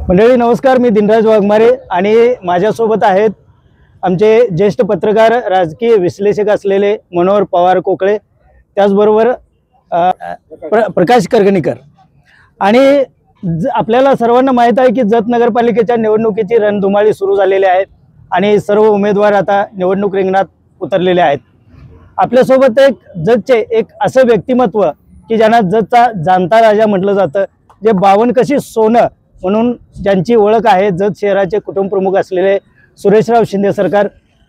मंडळी नमस्कार, मी दिनराज वाघमारे आणि माझ्यासोबत आहेत आमचे ज्येष्ठ पत्रकार राजकीय विश्लेषक असलेले मनोहर पवार कोकळे, त्याचबरोबर प्रकाश करगणीकर। आणि आपल्याला सर्वांना माहित आहे की जत नगरपालिकेच्या निवडणुकीची रणधुमाळी सुरू झालेली आहे आणि सर्व उमेदवार आता निवडणूक रिंगणात उतरलेले आहेत। आपल्यासोबत एक जतचे एक असं व्यक्तिमत्व की ज्यांना जतचा जाणता राजा म्हटलं जातं, जे 52 कशी सोनं म्हणून ज्यांची ओळख आहे, जत शहराचे कुटुंब प्रमुख असलेले सुरेशराव शिंदे सरकार।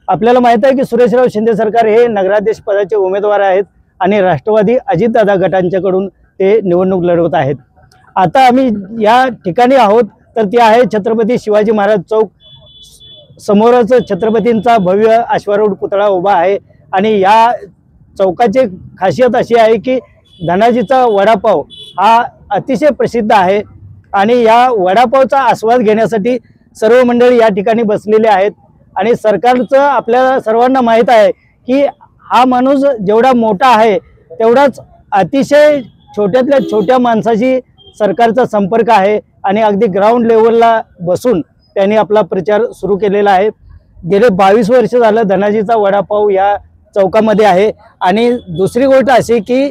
आपल्याला माहित आहे की सुरेशराव शिंदे सरकार हे नगराध्यक्ष पदाचे उमेदवार आहेत आणि राष्ट्रवादी अजितदादा गटांच्याकडून ते निवडणूक लढवत आहेत। आता आम्ही या ठिकाणी आहोत तर ती आहे छत्रपती शिवाजी महाराज चौक। समोरच छत्रपतींचा भव्य अश्वारूढ पुतळा उभा आहे आणि या चौकाची खासियत अशी आहे की धनाजीचा वडापाव हा अतिशय प्रसिद्ध आहे आणि या वडापावचा आस्वाद घेण्यासाठी सर्व मंडळी या ठिकाणी बसलेले आहेत। आणि सरकारचं आपल्याला सर्वांना माहीत आहे की हा माणूस जेवढा मोठा आहे तेवढाच अतिशय छोट्यातल्या छोट्या माणसाशी सरकारचा संपर्क आहे आणि अगदी ग्राउंड लेवलला बसून त्यांनी आपला प्रचार सुरू केलेला आहे। गेले 22 वर्ष झालं धनाजीचा वडापाव या चौकामध्ये आहे। आणि दुसरी गोष्ट अशी की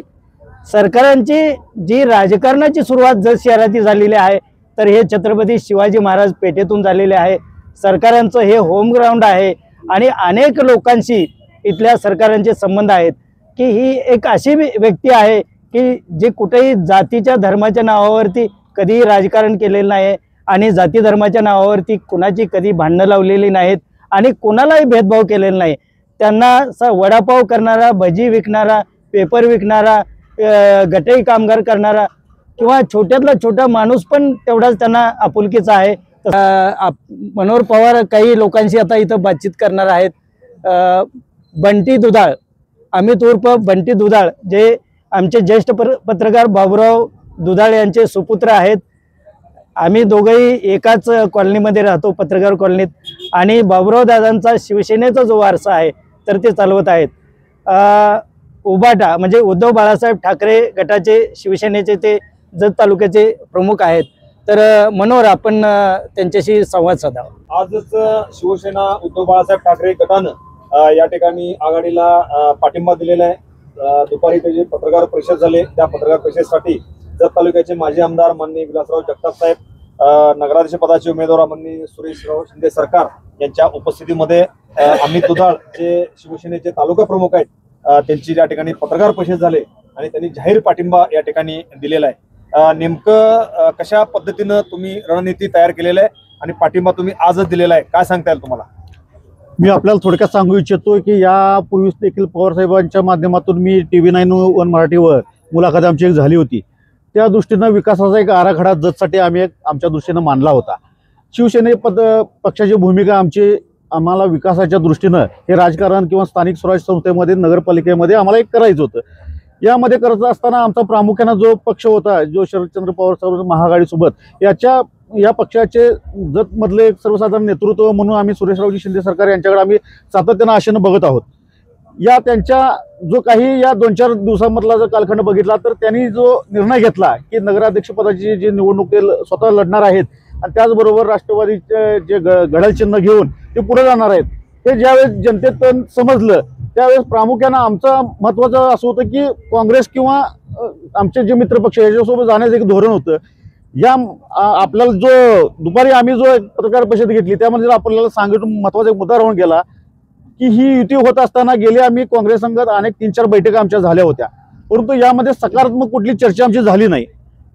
सरकारांची जी राजकारणाची सुरुवात जत शहरात झालेली आहे तर हे छत्रपती शिवाजी महाराज पेठेतून झालेले आहे। सरकारांचं हे होम ग्राउंड आहे आणि अनेक लोकांशी इथल्या सरकारांचे संबंध आहेत की ही एक अशी व्यक्ती आहे की जे कुठेही जातीच्या धर्माच्या नावावरती कधीही राजकारण केलेलं नाही आणि जाती धर्माच्या नावावरती कुणाची कधी भांडणं लावलेली नाहीत आणि कुणालाही भेदभाव केलेला नाही। त्यांना वडापाव करणारा, भजी विकणारा, पेपर विकणारा, गटई कामगार करणारा किंवा छोट्यातला छोटा माणूस पण तेवढाच त्यांना आपुलकीचा आहे। मनोहर पवार काही लोकांशी आता इथं बातचीत करणार आहेत। बंटी दुधाळ, अमित उर्फ बंटी दुधाळ, जे आमचे ज्येष्ठ पत्रकार बाबूराव दुधाळ यांचे सुपुत्र आहेत। आम्ही दोघंही एकाच कॉलनीमध्ये राहतो, पत्रकार कॉलनीत, आणि बाबूराव दादांचा शिवसेनेचा जो वारसा आहे तर ते चालवत आहेत। उबाटा म्हणजे उद्धव बाळासाहेब ठाकरे गटाचे शिवसेनेचे ते जत तालुक्याचे प्रमुख आहेत। तर मनोहर, आपण त्यांच्याशी संवाद साधावा। आजच शिवसेना उद्धव बाळासाहेब ठाकरे गटानं या ठिकाणी आघाडीला पाठिंबा दिलेला आहे। दुपारी त्याची पत्रकार परिषद झाली, त्या पत्रकार परिषदेसाठी जत तालुक्याचे माजी आमदार माननीय विलासराव जगताप साहेब, नगराध्यक्ष पदाचे उमेदवार माननीय सुरेशराव शिंदे सरकार यांच्या उपस्थितीमध्ये अमित दुधाळ जे शिवसेनेचे तालुका प्रमुख आहेत त्यांची या ठिकाणी पत्रकार परिषद झाले आणि त्यांनी जाहीर पाठिंबा या ठिकाणी दिलेला आहे। नेमकं कशा पद्धतीनं तुम्ही रणनीती तयार केलेली आहे आणि पाठिंबा तुम्ही आजच दिलेला आहे, काय सांगता येईल तुम्हाला? मी आपल्याला थोडक्यात सांगू इच्छितो की यापूर्वीच देखील पवार साहेबांच्या माध्यमातून मी TV9 मराठीवर मुलाखत आमची एक झाली होती। त्या दृष्टीनं विकासाचा एक आराखडा जतसाठी आम्ही एक आमच्या दृष्टीनं मांडला होता। शिवसेने पक्षाची भूमिका आम्हाला विकासाच्या दृष्टीनं हे राजकारण किंवा स्थानिक स्वराज्य संस्थेमध्ये नगरपालिकेमध्ये आम्हाला एक करायचं होतं। यामध्ये करत असताना आमचा प्रामुख्यानं जो पक्ष होता, जो शरदचंद्र पवार साहेब महाआघाडीसोबत या पक्षाचे जतमधले एक सर्वसाधारण नेतृत्व म्हणून आम्ही सुरेशरावजी शिंदे सरकार यांच्याकडे आम्ही सातत्यानं आशेनं बघत आहोत। या त्यांच्या जो काही या 2-4 दिवसांमधला जर कालखंड बघितला तर त्यांनी जो निर्णय घेतला की नगराध्यक्ष पदाची जी निवडणूक ते स्वतः लढणार आहेत आणि त्याचबरोबर राष्ट्रवादीचे जे घड्याळ चिन्ह घेऊन ते पुढे जाणार आहेत, हे ज्यावेळेस जनतेत समजलं त्यावेळेस प्रामुख्यानं आमचं महत्त्वाचं असं होतं की काँग्रेस किंवा आमचे जे मित्रपक्ष याच्यासोबत जाण्याचं एक धोरण होतं। या आपल्याला जो दुपारी आम्ही जो एक पत्रकार परिषद घेतली त्यामध्ये आपल्याला सांगितलं महत्त्वाचा एक मुद्दा राहून गेला की ही युती होत असताना गेले आम्ही काँग्रेस संघात अनेक 3-4 बैठका आमच्या झाल्या होत्या, परंतु यामध्ये सकारात्मक कुठली चर्चा आमची झाली नाही।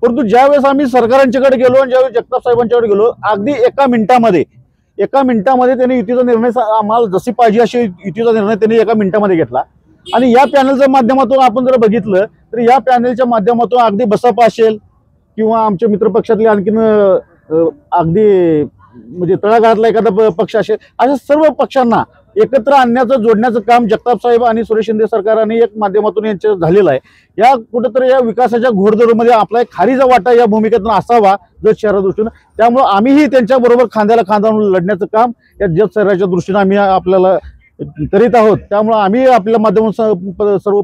परंतु ज्यावेळेस आम्ही सरकारांच्याकडे गेलो आणि ज्यावेळेस जगताप साहेबांच्याकडे गेलो, अगदी एका मिनिटामध्ये त्यांनी युतीचा निर्णय आम्हाला जशी पाहिजे अशी युतीचा निर्णय त्यांनी एका मिनिटामध्ये घेतला। आणि या पॅनलच्या माध्यमातून आपण जर बघितलं तर या पॅनलच्या माध्यमातून अगदी बसपा असेल किंवा आमच्या मित्रपक्षातले आणखीन अगदी म्हणजे तळागाळातला एखादा पक्ष असेल, अशा सर्व पक्षांना एकत्र आणण्याचं जोडण्याचं काम जगताप साहेब आणि सुरेश शिंदे सरकारने एक माध्यमातून यांचं झालेलं आहे। या कुठेतरी या विकासाच्या घोडदौडमध्ये आपला एक खारीचा वाटा या भूमिकेतून असावा जत शहरा दृष्टीनं। त्यामुळे आम्हीही त्यांच्याबरोबर खांद्याला खांदा लढण्याचं काम या जत शहराच्या दृष्टीनं आम्ही आपल्याला करीत आहोत। त्यामुळे आम्ही आपल्या माध्यमातून सर्व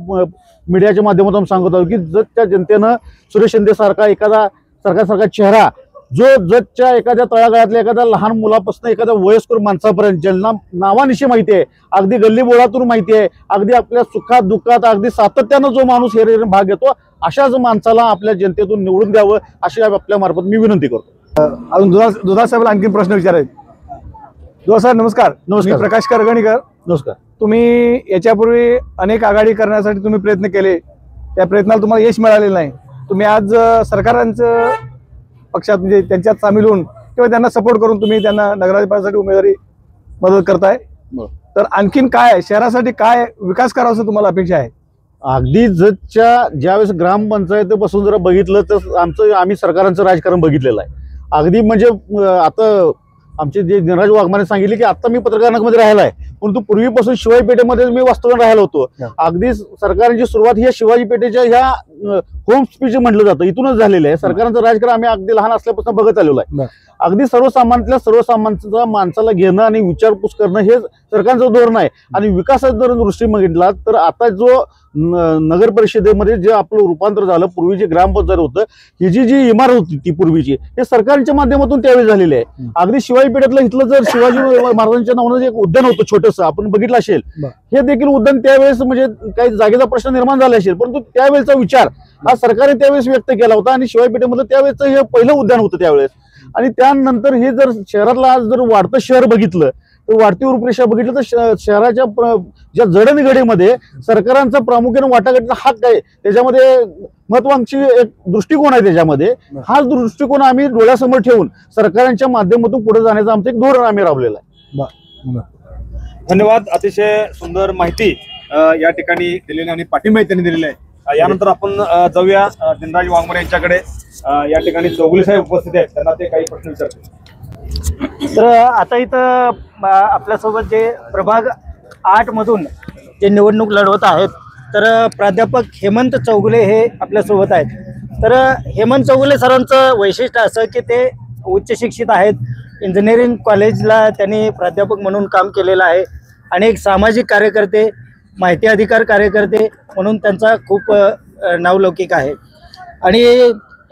मीडियाच्या माध्यमातून सांगत आहोत की जतच्या जनतेनं सुरेश शिंदे सारखा एखादा सरकारसारखा चेहरा जो जतच्या एखाद्या तळागाळातल्या एखाद्या लहान मुलापासून एखाद्या वयस्कर माणसापर्यंत ज्यांना नावानिशी माहिती आहे, अगदी गल्लीबोळातून माहिती आहे, अगदी आपल्या सुखात दुःखात अगदी सातत्यानं जो माणूस हे भाग घेतो, अशाच माणसाला आपल्या जनतेतून निवडून द्यावं अशी आपल्या मार्फत मी विनंती करतो. अजून दुधा साहेबांना आणखी प्रश्न विचारायचे. दुधा साहेब नमस्कार. नमस्कार. मी प्रकाश करगणीकर. नमस्कार. तुम्ही याच्यापूर्वी अनेक आघाडी करण्यासाठी तुम्ही प्रयत्न केले, त्या प्रयत्नाला तुम्हाला यश मिळालेलं नाही. तुम्ही आज सरकारांचं पक्षात म्हणजे त्यांच्यात सामील होऊन किंवा त्यांना सपोर्ट करून तुम्ही त्यांना नगराध्यक्षासाठी उमेदवारी मदत करताय. तर आणखीन काय शहरासाठी काय विकास करावा असं तुम्हाला अपेक्षा आहे? अगदी जतच्या ज्यावेळेस ग्रामपंचायतीपासून जर बघितलं तर आम्ही सरकारांचं राजकारण बघितलेलं आहे. अगदी म्हणजे आता आमचे जे निराज वाघमारे सांगितले की आता मी पत्रकारांमध्ये राहिला आहे, परंतु पूर्वीपासून शिवाजी पेठेमध्ये मी वास्तव्याने राहिलो होतो. अगदी सरकारची सुरुवात ही शिवाजी पेठेच्या ह्या होम स्पीच म्हटलं जातं इथूनच झालेलं आहे. सरकारांचं राजकारण आम्ही अगदी लहान असल्यापासून बघत आलेलो आहे. अगदी सर्वसामान्यातल्या माणसाला घेणं आणि विचारपूस करणं हे सरकारचं धोरण आहे. आणि विकासाचा जर दृष्टी बघितला तर आता जो नगर परिषदेमध्ये जे आपलं रूपांतर झालं, पूर्वी जे ग्रामपंचायत होतं, ही जी इमारत होती ती पूर्वीची, हे सरकारच्या माध्यमातून त्यावेळी झालेली आहे. अगदी शिवाजी पेठेतलं इथलं जर शिवाजी महाराजांच्या नावानं एक उद्यान होतं छोटंसं, आपण बघितलं असेल, हे देखील उद्यान त्यावेळेस म्हणजे काही जागेचा प्रश्न निर्माण झाला असेल, परंतु त्यावेळेचा विचार हा सरकारने त्यावेळेस व्यक्त केला होता. आणि शिवाजी पेठेमध्ये त्यावेळेस हे पहिलं उद्यान होतं त्यावेळेस. आणि त्यानंतर हे जर शहरातलं आज जर वाढतं शहर बघितलं तर वाढती रूपरेषा बघितलं तर शहराच्या ज्या जडणघडीमध्ये सरकारांचा प्रामुख्याने वाटाघाटीचा हक्क आहे, त्याच्यामध्ये महत्वाकांक्षी एक दृष्टिकोन आहे. त्याच्यामध्ये हा दृष्टिकोन आम्ही डोळ्यासमोर ठेवून सरकारांच्या माध्यमातून पुढे जाण्याचं आमचं एक धोरण आम्ही राबवलेलं आहे. धन्यवाद. अतिशय सुंदर माहिती या ठिकाणी दिलेली आणि पाठिंबा त्यांनी दिलेला आहे. यानंतर आपण जाऊया दिनराज वाघमारे यांच्याकडे. या ठिकाणी चौगुले साहेब उपस्थित आहेत, त्यांना ते काही प्रश्न विचारतील. तर आता इथं आपल्यासोबत जे प्रभाग 8 मधून जे निवडणूक लढवत आहेत, तर प्राध्यापक हेमंत चौगुले हे आपल्यासोबत आहेत. तर हेमंत चौगुले सरांचं वैशिष्ट्य असं की ते उच्च शिक्षित आहेत. इंजिनिअरिंग कॉलेजला त्यांनी प्राध्यापक म्हणून काम केलेलं आहे. अनेक सामाजिक कार्यकर्ते, माहिती अधिकार कार्यकर्ते म्हणून त्यांचा खूप नावलौकिक आहे. आणि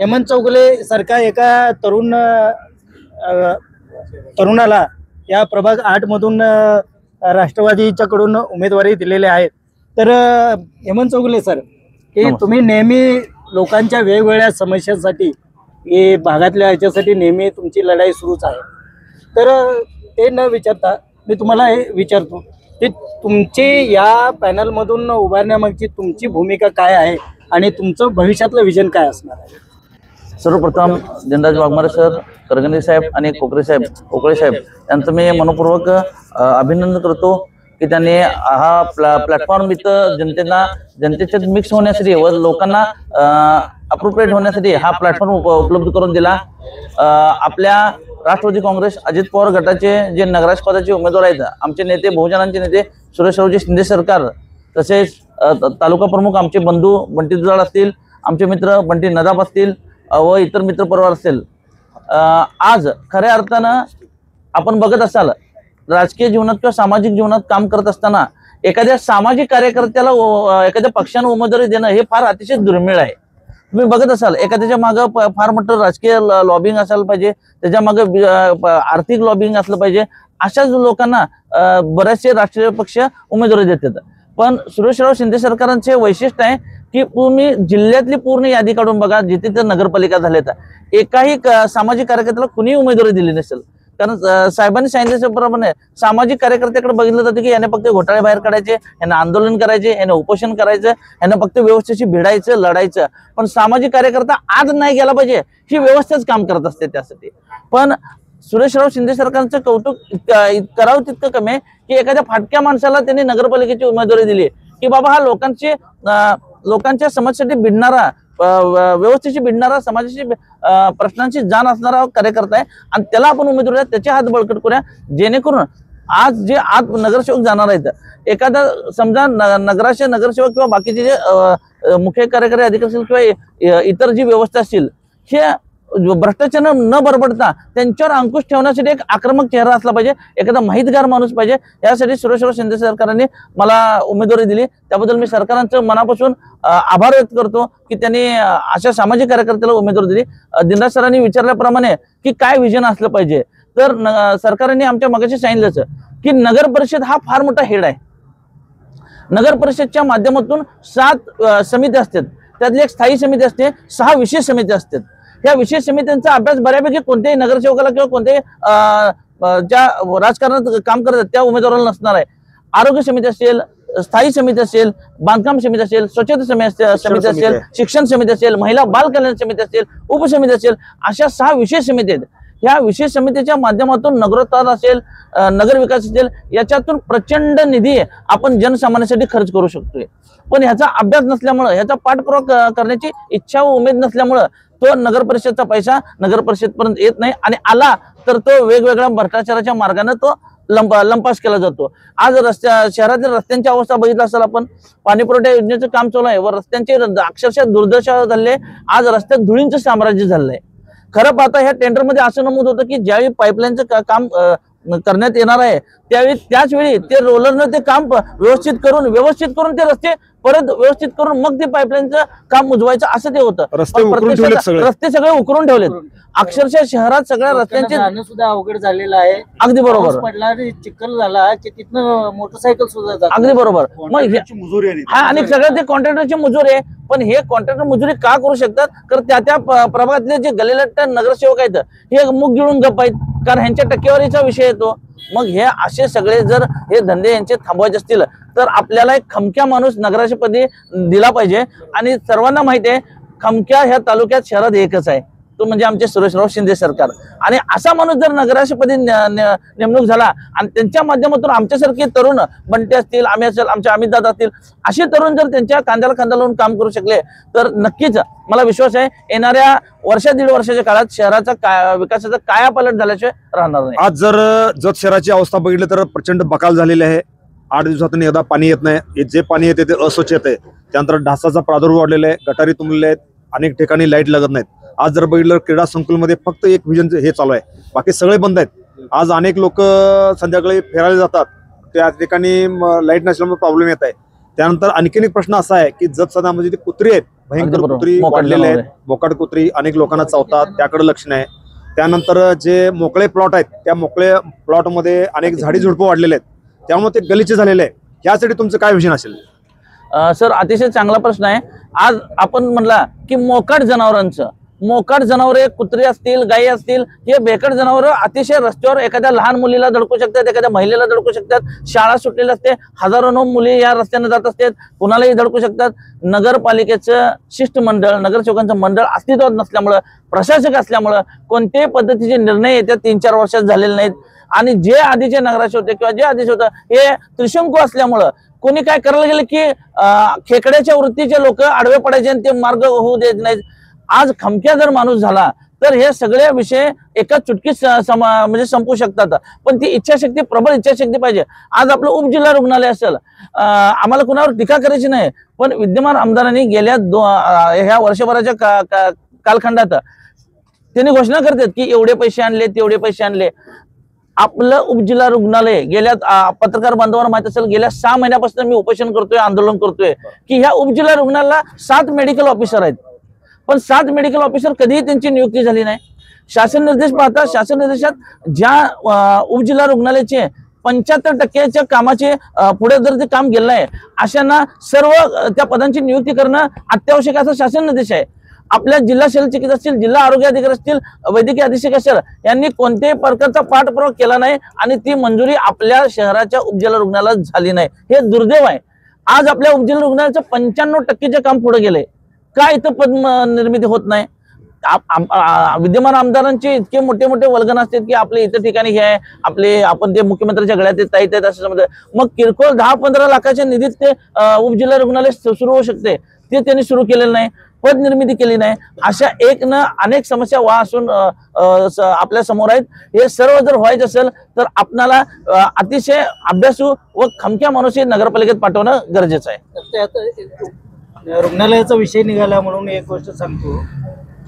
हेमंत चौगुले सारखा एका तरुणाला या प्रभाग 8 मधून राष्ट्रवादीच्याकडून उमेदवारी दिलेली आहे. तर हेमंत चौगुले सर, की तुम्ही नेहमी लोकांच्या वेगवेगळ्या समस्यांसाठी हे भागातल्या ह्याच्यासाठी नेहमी तुमची लढाई सुरूच आहे. तर ते न विचारता मी तुम्हाला हे विचारतो की तुमची या पॅनलमधून उभारण्यामागची तुमची भूमिका काय आहे आणि तुमचं भविष्यातलं विजन काय असणार आहे? सर्वप्रथम दिनराज वाघमारे सर, करगणे साहेब आणि कोकळे साहेब यांचं मी मनपूर्वक अभिनंदन करतो की त्यांनी हा प्लॅटफॉर्म इथं जनतेच्यात मिक्स होण्यासाठी व लोकांना अप्रोप्रिएट होण्यासाठी हा प्लॅटफॉर्म उपलब्ध करून दिला. आपल्या राष्ट्रवादी काँग्रेस अजित पवार गटाचे जे नगराध्यक्ष पदाचे उमेदवार आहेत, आमचे नेते, बहुजनांचे नेते सुरेशरावजी शिंदे सरकार, तसेच तालुका प्रमुख आमचे बंधू बंटी दुधाळ असतील, आमचे मित्र बंटी नदाब असतील व इतर मित्र परिवार असेल, आज खऱ्या अर्थानं आपण बघत असाल राजकीय जीवनात किंवा सामाजिक जीवनात काम करत असताना एखाद्या सामाजिक कार्यकर्त्याला एखाद्या पक्षानं उमेदवारी देणं हे फार अतिशय दुर्मिळ आहे. तुम्ही बघत असाल एखाद्याच्या मागं फार मोठं राजकीय लॉबिंग असायला पाहिजे, त्याच्या मागं आर्थिक लॉबिंग असलं पाहिजे. अशाच लोकांना बरेचसे राष्ट्रीय पक्ष उमेदवारी देतात. पण सुरेशराव शिंदे सरकारांचे वैशिष्ट्य आहे की तुम्ही जिल्ह्यातली पूर्ण यादी काढून बघा, जिथे ते नगरपालिका झाल्या एकाही सामाजिक कार्यकर्त्याला कुणी उमेदवारी दिली नसेल. कारण साहेबांनी सांगितल्याप्रमाणे सामाजिक कार्यकर्त्याकडे बघितलं जातं की याने फक्त घोटाळे बाहेर काढायचे, यांना आंदोलन करायचे, यांना उपोषण करायचं, यांना फक्त व्यवस्थेशी भिडायचं, लढायचं. पण सामाजिक कार्यकर्ता आज नाही गेला पाहिजे ही व्यवस्थाच काम करत असते त्यासाठी. पण सुरेशराव शिंदे सरकारचं कौतुक करावं तितकं कमी आहे की एखाद्या फाटक्या माणसाला त्यांनी नगरपालिकेची उमेदवारी दिली की बाबा हा लोकांच्या समस्येसाठी भिडणारा, व्यवस्थेशी भिडणारा, समाजाशी प्रश्नांची जाण असणारा कार्यकर्ता आहे आणि त्याला आपण उमेदवारी त्याचे हात बळकट करूया, जेणेकरून आज जे आत नगरसेवक जाणार आहेत, एखादा समजा नगरसेवक किंवा बाकीचे जे मुख्य कार्यकारी अधिकारी असतील किंवा इतर जी व्यवस्था असतील, हे भ्रष्टाचार न बरबडता त्यांच्यावर अंकुश ठेवण्यासाठी एक आक्रमक चेहरा असला पाहिजे, एखादा माहितगार माणूस पाहिजे. यासाठी सुरेशराव शिंदे सरकारने मला उमेदवारी दिली, त्याबद्दल मी सरकारांचं मनापासून आभार व्यक्त करतो की त्यांनी अशा सामाजिक कार्यकर्त्याला उमेदवारी दिली. दिनराज सरांनी विचारल्याप्रमाणे की काय विजन असलं पाहिजे, तर सरकारने आमच्या मगाशी सांगितलं की नगर परिषद हा फार मोठा हेड आहे. नगर परिषदच्या माध्यमातून 7 समिती असतात, त्यातली एक स्थायी समिती असते, 6 विशेष समिती असतात. या विशेष समित्यांचा अभ्यास बऱ्यापैकी कोणत्याही नगरसेवकाला किंवा कोणत्याही ज्या राजकारणात काम करतात त्या उमेदवाराला नसणार आहे. आरोग्य समिती असेल, स्थायी समिती असेल, बांधकाम समिती असेल, स्वच्छता समिती असेल, शिक्षण समिती असेल, महिला बाल कल्याण समिती असेल, उपसमिती असेल, अशा 6 विशेष समिती आहेत. ह्या विशेष समितीच्या माध्यमातून नगरोत्थान असेल, नगर विकास असेल, याच्यातून प्रचंड निधी आपण जनसामान्यासाठी खर्च करू शकतोय. पण ह्याचा अभ्यास नसल्यामुळं, ह्याचा पाठपुरावा करण्याची इच्छा व उमेद नसल्यामुळं तो नगर परिषदचा पैसा नगर परिषदपर्यंत येत नाही, आणि आला तर तो वेगवेगळ्या भ्रष्टाचाराच्या मार्गाने तो लंपास केला जातो. आज शहरातील रस्त्यांची अवस्था बघितली असेल आपण, पाणी पुरवठा योजनेचं काम चालू आहे व रस्त्यांची अक्षरशः दुर्दशा झाले. आज रस्त्यात धुळींचं साम्राज्य झालंय. खरं पाहता ह्या टेंडरमध्ये असं नमूद होतं की ज्यावेळी पाईपलाईनचं काम करण्यात येणार आहे त्याच वेळी ते रोलरनं ते काम व्यवस्थित करून ते रस्ते परत व्यवस्थित करून मग ते पाईपलाईनचं काम मुजवायचं, असं ते होतं. रस्ते सगळे उकरून ठेवलेत. अक्षरशः शहरात सगळ्या रस्त्यांचे सुद्धा अवघड झालेलं आहे. अगदी बरोबर. पडला चिखल झाला की तिथनं मोटरसायकल सुद्धा अगदी बरोबर. मग हा, आणि सगळं ते कॉन्ट्रॅक्टरची मजुरी आहे. पण हे कॉन्ट्रॅक्टर मजुरी का करू शकतात, तर त्या प्रभागातले जे गलेलट्ट नगरसेवक आहेत हे मुख गिळून गप्प आहेत, कारण ह्यांच्या टक्केवारीचा विषय येतो. मग हे असे सगळे जर हे धंदे यांचे थांबवायचे असतील तर आपल्याला एक खमक्या माणूस नगराध्यक्षपदी दिला पाहिजे. आणि सर्वांना माहिती आहे खमक्या ह्या तालुक्यात शहरात एकच आहे, तो म्हणजे आमचे सुरेशराव शिंदे सरकार. आणि असा माणूस जर नगराध्यक्षपदी नेमणूक झाला आणि त्यांच्या माध्यमातून आमच्यासारखे तरुण बंटे असतील, आम्ही असेल, आमचे अमित दादा असतील, असे तरुण जर त्यांच्या कांद्याला खांदा लावून काम करू शकले तर नक्कीच मला विश्वास आहे येणाऱ्या 1-1.5 वर्षाच्या काळात शहराचा विकासाचा कायापालट झाल्याशिवाय राहणार नाही. आज जर जत शहराची अवस्था बघितली तर प्रचंड बकाल झालेली आहे. 8 दिवसातून एकदा पाणी येत नाही, जे पाणी येते ते अस्वच्छ येते. त्यानंतर डासाचा प्रादुर्भाव वाढलेला आहे, गटारी तुंबलेले आहेत, अनेक ठिकाणी लाईट लागत नाहीत. आज जर बघितलं क्रीडा संकुलमध्ये फक्त एक व्हिजन हे चालू आहे, बाकी सगळे बंद आहेत. आज अनेक लोक संध्याकाळी फिरायला जातात, त्या ठिकाणी लाईट नसल्यामुळे प्रॉब्लेम येत आहे. त्यानंतर आणखीन एक प्रश्न असा आहे की जत सदामध्ये जे कुत्री आहेत, भयंकर कुत्री वाढलेले आहेत, बोकाड कुत्री अनेक लोकांना चावतात, त्याकडे लक्ष नाही. त्यानंतर जे मोकळे प्लॉट आहेत त्या मोकळ्या प्लॉटमध्ये अनेक झाडी झुडपं वाढलेले आहेत, त्यामुळे ते गलिच्छ झालेले आहे. यासाठी तुमचं काय विजन असेल? सर, अतिशय चांगला प्रश्न आहे. आज आपण म्हणला की मोकाट जनावरे कुत्री असतील, गायी असतील, हे बेकट जनावरं अतिशय रस्त्यावर एखाद्या लहान मुलीला धडकू शकतात, एखाद्या महिलेला धडकू शकतात. शाळा सुटलेली असते, हजारो मुली या रस्त्याने जात असतात, कुणालाही धडकू शकतात. नगरपालिकेचं शिष्टमंडळ, नगरसेवकांचं मंडळ अस्तित्वात नसल्यामुळं, प्रशासक असल्यामुळं कोणत्याही पद्धतीचे निर्णय येत्या 3-4 वर्षात झालेले नाहीत. आणि जे आधीचे नगराध्यक्ष होते किंवा जे आधीच होतं हे त्रिशंकू असल्यामुळं कोणी काय करायला गेलं की खेकड्याच्या वृत्तीचे लोक आडवे पडायचे आणि ते मार्ग होऊ देत नाहीत. आज खमक्या जर माणूस झाला तर हे सगळे विषय एका चुटकीत म्हणजे संपू शकतात. पण ती इच्छाशक्ती, प्रबळ इच्छाशक्ती पाहिजे. आज आपलं उपजिल्हा रुग्णालय असेल, आम्हाला कुणावर टीका करायची नाही, पण विद्यमान आमदारांनी गेल्या ह्या वर्षभराच्या कालखंडात त्यांनी घोषणा करतात की एवढे पैसे आणले, तेवढे पैसे आणले. आपलं उपजिल्हा रुग्णालय गेल्या पत्रकार बांधवांना माहित असेल गेल्या 6 महिन्यापासून मी उपोषण करतोय, आंदोलन करतोय की ह्या उपजिल्हा रुग्णालयाला 7 मेडिकल ऑफिसर आहेत, पण 7 मेडिकल ऑफिसर कधीही त्यांची नियुक्ती झाली नाही. शासन निर्देश पाहता, शासन निर्देशात ज्या उपजिल्हा रुग्णालयाचे 75% कामाचे पुढे जर ते काम गेलं आहे अशांना सर्व त्या पदांची नियुक्ती करणं अत्यावश्यक असा शासन निर्देश आहे. आपल्या जिल्हा शल्यचिकित्सक असतील, जिल्हा आरोग्य अधिकारी असतील, वैद्यकीय अधीक्षक असेल, यांनी कोणत्याही प्रकारचा पाठपुरावा केला नाही आणि ती मंजुरी आपल्या शहराच्या उपजिल्हा रुग्णालयात झाली नाही. हे दुर्दैव आहे. आज आपल्या उपजिल्हा रुग्णालयाचं 95% काम पुढे गेलंय. का इथं पद निर्मिती होत नाही? विद्यमान आमदारांचे इतके मोठे मोठे वल्गन असतात की आपले इतर ठिकाणी हे आहे, आपण ते मुख्यमंत्र्यांच्या गळ्यात येत आहेत असं समजतं. मग किरकोळ 10-15 लाखाच्या निधीत ते उपजिल्हा रुग्णालय सुरू होऊ शकते, ते त्यांनी सुरू केलेलं नाही, पद निर्मिती केली नाही. अशा एक न अनेक समस्या असून आपल्या समोर आहेत. हे सर्व जर व्हायचं असेल तर आपणाला अतिशय अभ्यासू व खमक्या माणूस नगरपालिकेत पाठवणं गरजेचं आहे. रुग्णालयाचा विषय निघाला म्हणून एक गोष्ट सांगतो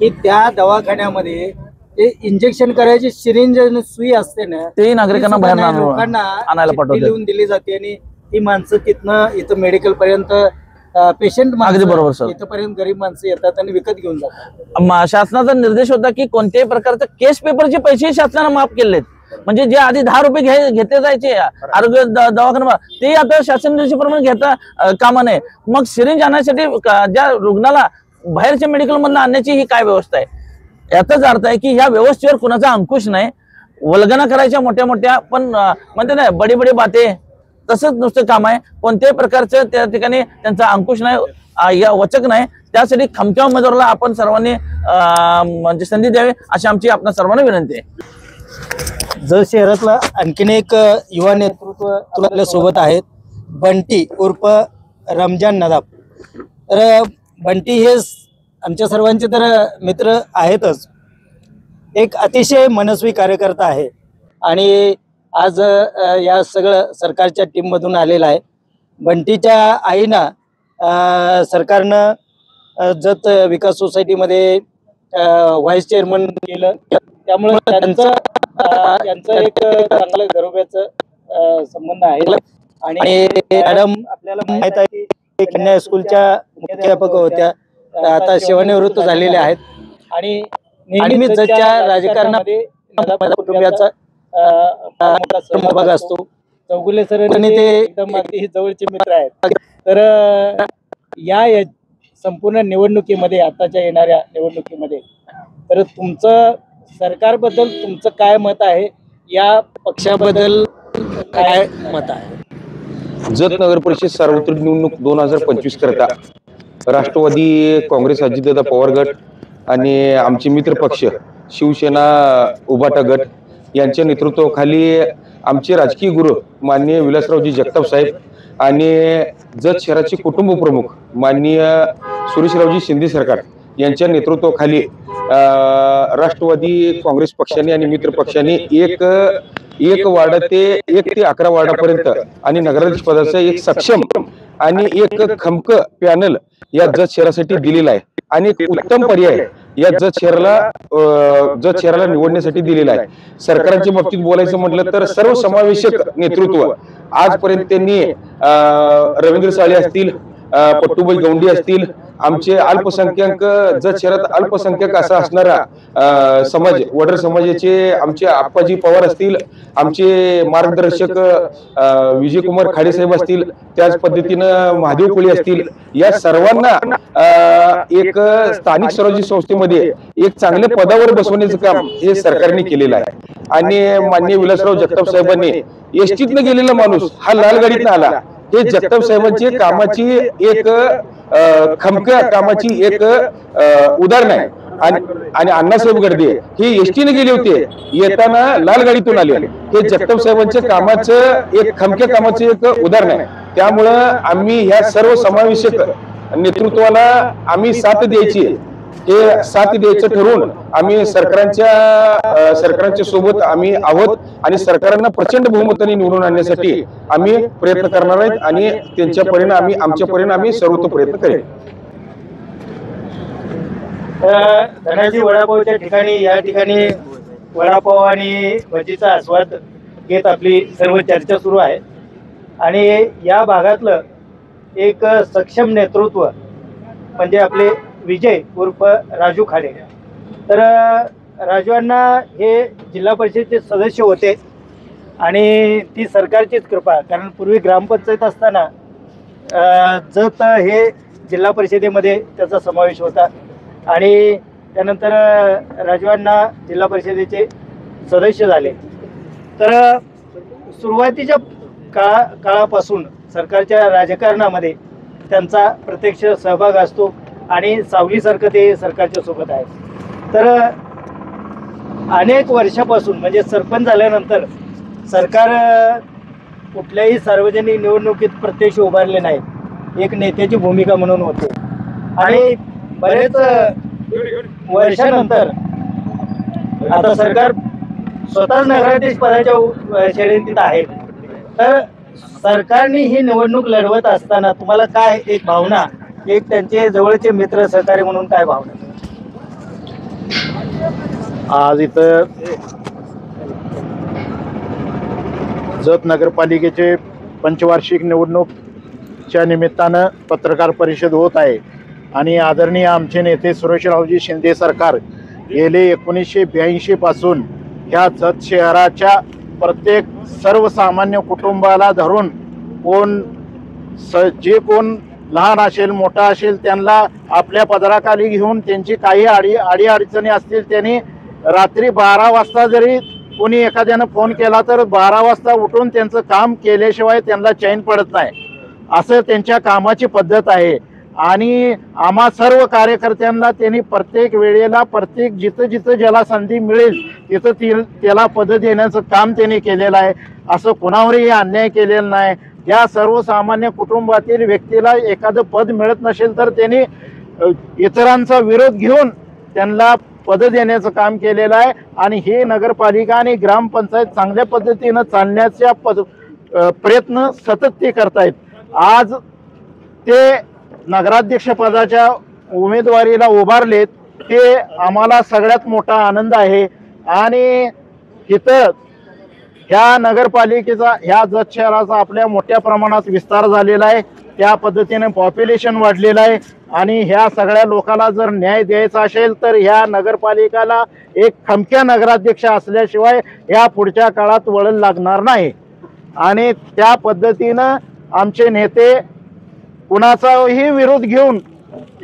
की त्या दवाखान्यामध्ये ते इंजेक्शन करायची सिरिंज सुई असते ना, तेही नागरिकांना ती बाहेर सुद्धा नाही, लोकांना आणायला चिठ्ठी पाठवतात. लिहून दिली जाते आणि ती माणसं तिथनं इथं मेडिकल पर्यंत पेशंट अगदी बरोबर सर. इथपर्यंत गरीब माणसं येतात आणि विकत घेऊन जातात. शासनाचा निर्देश होता की कोणत्याही प्रकारचे केस पेपरचे पैसे शासनाने माफ केलेत. म्हणजे जे आधी 10 रुपये घेतले जायचे आरोग्य दवाखाना, ते आता शासन निर्देशाप्रमाणे घेता कामा नये. मग सिरिंज आणण्यासाठी ज्या रुग्णाला बाहेरच्या मेडिकल मधून आणण्याची ही काय व्यवस्था आहे? याचाच अर्थ आहे की ह्या व्यवस्थेवर कुणाचा अंकुश नाही. वल्गना करायच्या मोठ्या मोठ्या, पण म्हणते ना बडी बडी बाते, तसंच नुसतं काम आहे. कोणत्याही प्रकारचं त्या ठिकाणी त्यांचा अंकुश नाही, या वचक नाही. त्यासाठी खमक्या उमेदवाराला आपण सर्वांनी म्हणजे संधी द्यावी अशी आमची आपल्या सर्वांना विनंती आहे. जत शहरातला आणखीन एक युवा नेतृत्व आपल्या सोबत आहेत, बंटी उर्फ रमजान नदाब. तर बंटी हे आमच्या सर्वांचे तर मित्र आहेतच, एक अतिशय मनस्वी कार्यकर्ता आहे आणि आज या सगळं सरकारच्या टीम मधून आलेला आहे. बंटीच्या आईना सरकारनं जत विकास सोसायटीमध्ये व्हाईस चेअरमन केलं, त्यामुळे त्यांचं एक चांगलं घरोब्याचं संबंध आहे. आणि मॅडम आपल्याला माहित आहे की कन्या हायस्कूलच्या मुख्याध्यापक होत्या, आता सेवानिवृत्त झालेल्या आहेत आणि नेहमीच जतच्या राजकारणामध्ये माझ्या कुटुंबियाचा सहभाग असतो. चौगुले सर आणि ते एकदम अगदी जवळचे मित्र आहेत. तर या संपूर्ण निवडणुकीमध्ये, आताच्या येणाऱ्या निवडणुकीमध्ये, तर तुमचं सरकारबद्दल तुमचं काय मत आहे, या पक्षाबद्दल काय मत आहे? जत नगर परिषद सार्वत्रिक निवडणूक 2025 करता राष्ट्रवादी काँग्रेस अजितदादा पवार गट आणि आमचे मित्र पक्ष शिवसेना उभाटा गट यांच्या नेतृत्वाखाली आमचे राजकीय गुरु माननीय विलासरावजी जगताप साहेब आणि जत शहराचे कुटुंब प्रमुख माननीय सुरेशरावजी शिंदे सरकार यांच्या नेतृत्वाखाली राष्ट्रवादी काँग्रेस पक्षाने आणि मित्र पक्षाने एक वार्ड ते 1 ते 11 वार्डापर्यंत आणि नगराध्यक्ष पदाचा एक सक्षम आणि एक खमक पॅनल या जत शहरासाठी दिलेला आहे आणि एक उत्तम पर्याय या जत शहराला निवडण्यासाठी दिलेला आहे. सरकारच्या बाबतीत बोलायचं म्हटलं तर सर्वसमावेशक नेतृत्व आजपर्यंत त्यांनी रवींद्र साळे असतील, पट्टूबाई गौंडी असतील, आमचे अल्पसंख्याक जत शहरात अल्पसंख्याक असा असणारा समाज वडर समाजाचे आमचे आप्पाजी पवार असतील, आमचे मार्गदर्शक विजयकुमार खाडे साहेब असतील, त्याच पद्धतीनं महादेव कोळी असतील, या सर्वांना एक स्थानिक स्वराज्य संस्थेमध्ये एक चांगल्या पदावर बसवण्याचं काम हे सरकारने केलेलं आहे. आणि माननीय विलासराव जगताप साहेबांनी एसटीतनं गेलेला माणूस हा लाल गाडीतनं आला, हे जगताप साहेबांची कामाची एक खमक्या कामाची एक उदाहरण आहे. आणि अण्णासाहेब गर्दे हे एसटीने गेले होते, येताना लाल गाडीतून आले, हे जगताप साहेबांच्या कामाचं एक खमक्या कामाचं एक उदाहरण आहे. त्यामुळं आम्ही ह्या सर्व समावेशक नेतृत्वाला आम्ही साथ द्यायची, हे साथ द्यायचं ठरवून आम्ही सरकारांच्या सोबत आम्ही आहोत आणि सरकारांना प्रचंड बहुमताने निवडून आणण्यासाठी आम्ही प्रयत्न करणार आहेत आणि त्यांच्या परीने आम्ही सर्वतो प्रयत्न करेल. धनाजी वडापावच्या ठिकाणी या ठिकाणी वडापाव आणि भजीचा आस्वाद घेत आपली सर्व चर्चा सुरू आहे आणि या भागातलं एक सक्षम नेतृत्व म्हणजे आपले विजय उर्फ राजू खाडे. तर राजू अण्णा हे जिल्हा परिषदेचे सदस्य होते आणि ती सरकारचीच कृपा, कारण पूर्वी ग्रामपंचायत असताना जत हे जिल्हा परिषदेमध्ये त्याचा समावेश होता आणि त्यानंतर राजू अण्णा जिल्हा परिषदेचे सदस्य झाले. तर सुरुवातीच्या काळापासून सरकारच्या राजकारणामध्ये त्यांचा प्रत्यक्ष सहभाग असतो आणि सावलीसारखं ते सरकारच्या सोबत आहे. तर अनेक वर्षापासून म्हणजे सरपंच झाल्यानंतर सरकार कुठल्याही सार्वजनिक निवडणुकीत प्रत्यक्ष उभारले नाही, एक नेत्याची भूमिका म्हणून होते आणि बरेच वर्षानंतर आता सरकार स्वतःच नगराध्यक्ष पदाच्या शर्यतीत आहे. तर सरकारने ही निवडणूक लढवत असताना तुम्हाला काय एक भावना, एक त्यांचे जवळचे मित्र सहकारी म्हणून काय भावना? आज इथं जत नगरपालिकेचे पंचवार्षिक निवडणूकच्या निमित्तानं पत्रकार परिषद होत आहे आणि आदरणीय आमचे नेते सुरेशरावजी शिंदे सरकार गेले 1982 पासून ह्या जत शहराच्या प्रत्येक सर्वसामान्य कुटुंबाला धरून जे कोण लहान असेल मोठा असेल त्यांना आपल्या पदराखाली घेऊन त्यांची काही अडीअडचणी असतील त्यांनी रात्री 12 वाजता जरी कोणी एखाद्यानं फोन केला तर 12 वाजता उठून त्यांचं काम केल्याशिवाय त्यांना चैन पडत नाही, असं त्यांच्या कामाची पद्धत आहे। आणि आम्हा सर्व कार्यकर्त्यांना त्यांनी प्रत्येक वेळेला जिथं जिथं ज्याला संधी मिळेल तिथं त्याला पद देण्याचं काम त्यांनी केलेलं आहे। असं कुणावरही अन्याय केलेला नाही। या सर्वसामान्य कुटुंबातील व्यक्तीला एखादं पद मिळत नसेल तर त्यांनी इतरांचा विरोध घेऊन त्यांना पद देण्याचं काम केलेलं आहे आणि हे नगरपालिका आणि ग्रामपंचायत चांगल्या पद्धतीनं चालण्याचा प्रयत्न सतत ते करतायत। आज ते नगराध्यक्ष पदाच्या उमेदवारीला उभारलेत, ते आम्हाला सगळ्यात मोठा आनंद आहे। आणि इथं ह्या नगरपालिकेचा ह्या जत शहराचा आपल्या मोठ्या प्रमाणात विस्तार झालेला आहे, त्या पद्धतीने पॉप्युलेशन वाढलेलं आहे आणि ह्या सगळ्या लोकांना जर न्याय द्यायचा असेल तर ह्या नगरपालिकाला एक खमक्या नगराध्यक्ष असल्याशिवाय ह्या पुढच्या काळात वळण लागणार नाही। आणि त्या पद्धतीनं आमचे नेते कुणाचाही विरोध घेऊन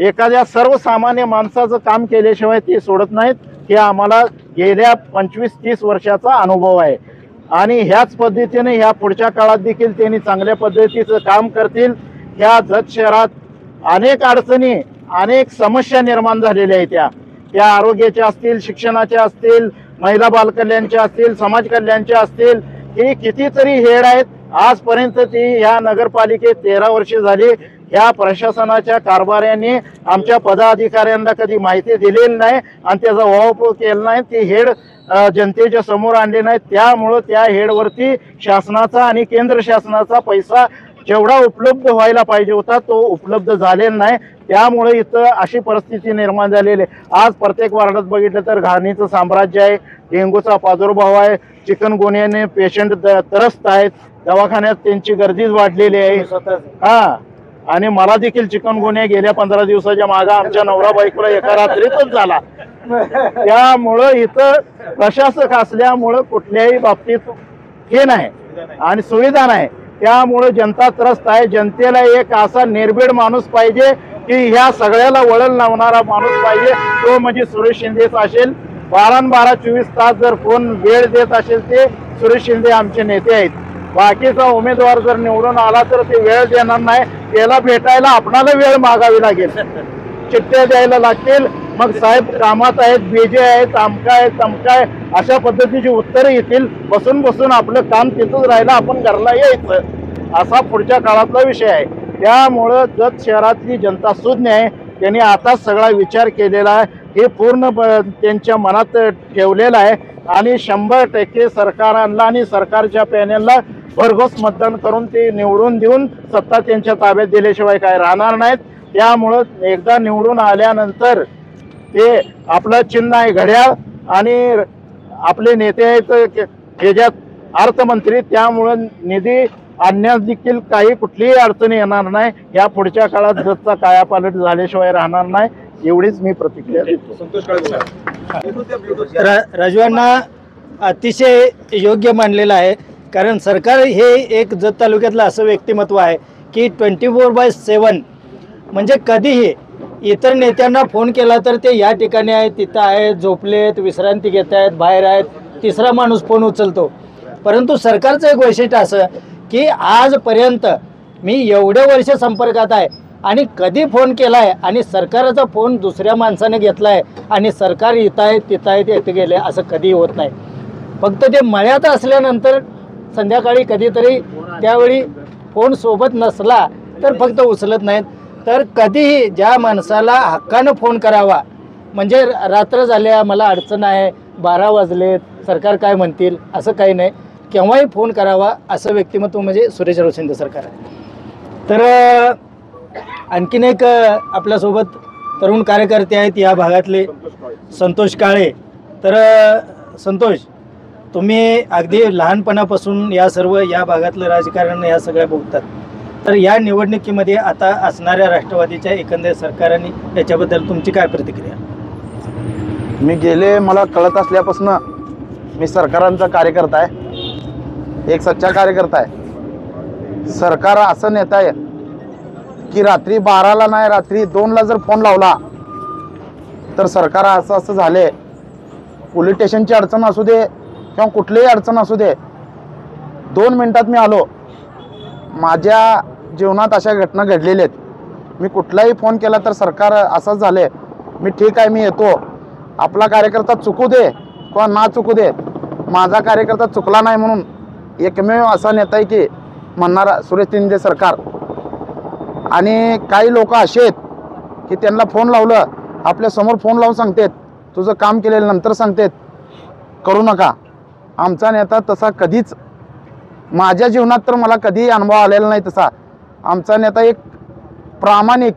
एखाद्या सर्वसामान्य माणसाचं काम केल्याशिवाय ते सोडत नाहीत, हे आम्हाला गेल्या 25-30 वर्षाचा अनुभव आहे। आणि ह्याच पद्धतीने ह्या पुढच्या काळात देखील त्यांनी चांगल्या पद्धतीचं काम करतील। ह्या जत शहरात अनेक अडचणी अनेक समस्या निर्माण झालेल्या आहेत, त्या आरोग्याच्या असतील, शिक्षणाच्या असतील, महिला बालकल्याणच्या असतील, समाज कल्याणच्या असतील, हे कितीतरी हेड आहेत। आजपर्यंत ती ह्या नगरपालिकेत 13 वर्षे झाली, ह्या प्रशासनाच्या कारभाऱ्यांनी आमच्या पदाधिकाऱ्यांना कधी माहिती दिलेली नाही आणि त्याचा वापर केला नाही, ते हेड जनतेच्या समोर आणले नाही। त्यामुळं त्या हेडवरती शासनाचा आणि केंद्र शासनाचा पैसा जेवढा उपलब्ध व्हायला पाहिजे होता तो उपलब्ध झालेला नाही। त्यामुळे इथं अशी परिस्थिती निर्माण झालेली आहे। आज प्रत्येक वार्डात बघितलं तर घाणीचं साम्राज्य आहे, डेंग्यूचा प्रादुर्भाव आहे, चिकनगुन्ह्याने पेशंट त्रस्त आहेत, दवाखान्यात त्यांची गर्दीच वाढलेली आहे। आणि मला देखील चिकनगुन्हा गेल्या 15 दिवसाच्या मागे आमच्या नवरा बायकोला एका रात्रीतच झाला। त्यामुळं इथं प्रशासक असल्यामुळं कुठल्याही बाबतीत हे नाही आणि सुविधा नाही, त्यामुळे जनता त्रस्त आहे। जनतेला एक असा निर्भीड माणूस पाहिजे की ह्या सगळ्याला वळण लावणारा माणूस पाहिजे, तो म्हणजे सुरेश शिंदेच असेल। 12-12, 24 तास जर कोण वेळ देत असेल ते सुरेश शिंदे आमचे नेते आहेत। बाकीचा उमेदवार जर निवडून आला तर ते वेळ देणार नाही, त्याला भेटायला आपणाला वेळ मागावी लागेल, चिठ्ठ्या द्यायला लागतील, मग साहेब कामात आहेत, बीजे आहेत, आमका आहे तमका आहे, अशा पद्धतीची उत्तरं येतील। बसून बसून आपलं काम तिथंच राहिलं, आपण घरला यायचं, असा पुढच्या काळातला विषय आहे। त्यामुळं जत शहरातली जनता सुज्ञ आहे, त्यांनी आताच सगळा विचार केलेला आहे, हे पूर्ण त्यांच्या मनात ठेवलेलं आहे आणि 100% सरकारला आणि सरकारच्या पॅनलला भरघोस मतदान करून ते निवडून देऊन सत्ता त्यांच्या ताब्यात दिल्याशिवाय काय राहणार नाहीत। त्यामुळं एकदा निवडून आल्यानंतर ते आपलं चिन्ह आहे घड्याळ आणि आपले नेते आहेत ह्याच्यात अर्थमंत्री, त्यामुळं निधी आणण्यास देखील काही कुठलीही अडचणी येणार नाही। या पुढच्या काळात जतचा कायापालट झाल्याशिवाय राहणार नाही, एवढीच मी प्रतिक्रिया देतो। संतोष काळे राजवांना अतिशय योग्य मानलेलं आहे, कारण सरकार हे एक जत तालुक्यातलं असं व्यक्तिमत्व आहे की 24/7 म्हणजे कधीही इतर नेत्यांना फोन केला तर ते या ठिकाणी आहेत, तिथं आहेत, झोपलेत, विश्रांती घेत आहेत, बाहेर आहेत, तिसरा माणूस फोन उचलतो। परंतु सरकारचं एक वैशिष्ट्य असं की आजपर्यंत मी एवढे वर्ष संपर्कात आहे आणि कधी फोन केला आहे आणि सरकारचा फोन दुसऱ्या माणसाने घेतला आहे आणि सरकार इथं आहे तिथं आहे ते इथं गेले असं कधी होत नाही। फक्त ते मळ्यात असल्यानंतर संध्याकाळी कधीतरी त्यावेळी फोन सोबत नसला तर फक्त उचलत नाहीत, तर कधीही ज्या माणसाला हक्कानं फोन करावा, म्हणजे रात्र झाल्या मला अडचण आहे, 12 वाजलेत, सरकार काय म्हणतील असं काही नाही, केव्हाही फोन करावा असं व्यक्तिमत्व म्हणजे सुरेशराव शिंदे सरकार आहे। तर आणखीन एक आपल्यासोबत तरुण कार्यकर्ते आहेत या भागातले, संतोष काळे, तर संतोष, तुम्ही अगदी लहानपणापासून या भागातलं राजकारण या सगळ्या बघतात, तर या निवडणुकीमध्ये आता असणाऱ्या राष्ट्रवादीच्या एकंदर सरकारने याच्याबद्दल तुमची काय प्रतिक्रिया? मी गेले मला कळत असल्यापासून मी सरकारांचा कार्यकर्ता आहे, एक सच्चा कार्यकर्ता आहे. सरकार असं नेता आहे की रात्री 12ला नाही रात्री 2ला जर फोन लावला तर सरकार असं झाले, पोलीस स्टेशनची अडचण असू दे किंवा कुठलीही अडचण असू दे, 2 मिनिटात मी आलो. माझ्या जीवनात अशा घटना घडलेल्या आहेत. मी कुठलाही फोन केला तर सरकार असंच झाले, मी ठीक आहे मी येतो. आपला कार्यकर्ता चुकू दे किंवा ना चुकू दे, माझा कार्यकर्ता चुकला नाही म्हणून एकमेव असा नेता आहे की म्हणणारा सुरेश तिंजे सरकार. आणि काही लोक असे आहेत की त्यांना फोन लावलं, आपल्यासमोर फोन लावून सांगतात तुझं काम केलेलं, नंतर सांगतात करू नका. आमचा नेता तसा कधीच, माझ्या जीवनात तर मला कधीही अनुभव आलेला नाही तसा. आमचा नेता एक प्रामाणिक,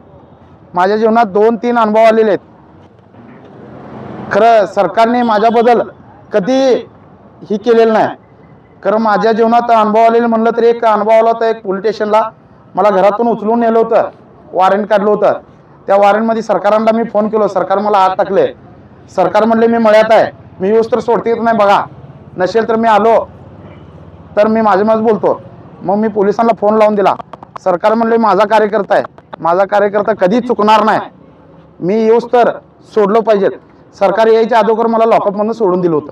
माझ्या जीवनात 2-3 अनुभव आलेले आहेत. खरं सरकारने माझ्याबद्दल कधी ही केलेलं नाही. खरं माझ्या जीवनात अनुभव आलेलं म्हणलं तर एक अनुभव आला होता. एक पोलीस स्टेशनला मला घरातून उचलून नेलं होतं, वॉरंट काढलं होतं. त्या वॉरंटमध्ये सरकारांना मी फोन केलो, सरकार मला आत टाकले. सरकार म्हणले मी मळ्यात आहे, मी येऊस तर सोडते नाही बघा, नसेल तर मी आलो तर मी माझं बोलतो. मग मी पोलिसांना फोन लावून दिला. सरकार म्हणले माझा कार्यकर्ता आहे, माझा कार्यकर्ता कधी चुकणार नाही, मी येऊस तर सोडलो पाहिजे. सरकार यायच्या अगोदर मला लॉकअपमधून सोडून दिलं होतं.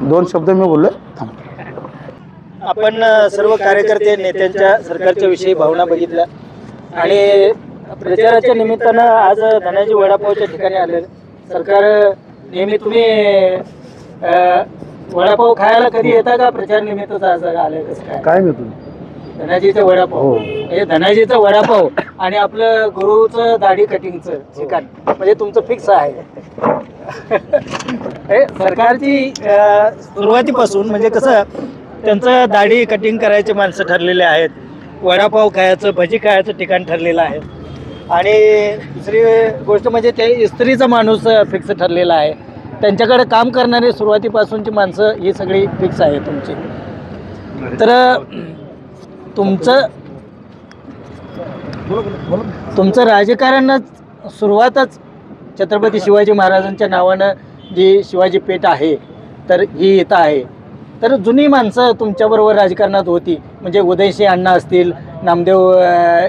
2 शब्द मी बोललो. आपण सर्व कार्यकर्ते नेत्यांच्या सरकारच्या विषयी भावना बघितल्या आणि प्रचाराच्या निमित्तानं आज धनाजी वडापावच्या ठिकाणी आले. सरकार नेहमी तुम्ही वडापाव खायला कधी येता का? प्रचार निमित्त आले कसं काय मिळतो धनाजीचा वडापाव, म्हणजे धनाजीचा वडापाव आणि आपलं गुरुचं दाढी कटिंगचं ठिकाण म्हणजे तुमचं फिक्स आहे. सरकारची सुरुवातीपासून म्हणजे कसं त्यांचं दाढी कटिंग करायचे माणसं ठरलेले आहेत, वडापाव खायचं भजी खायचं ठिकाण ठरलेलं आहे आणि दुसरी गोष्ट म्हणजे ते इस्त्रीचा माणूस फिक्स ठरलेला आहे. त्यांच्याकडे काम करणारी सुरुवातीपासूनची माणसं ही सगळी फिक्स आहे तुमची. तर तुमचं राजकारणच सुरुवातच छत्रपती शिवाजी महाराजांच्या नावानं जी शिवाजी पेठ आहे तर ही इथं आहे. तर जुनी माणसं तुमच्याबरोबर राजकारणात होती, म्हणजे उदयसिंह अण्णा असतील, नामदेव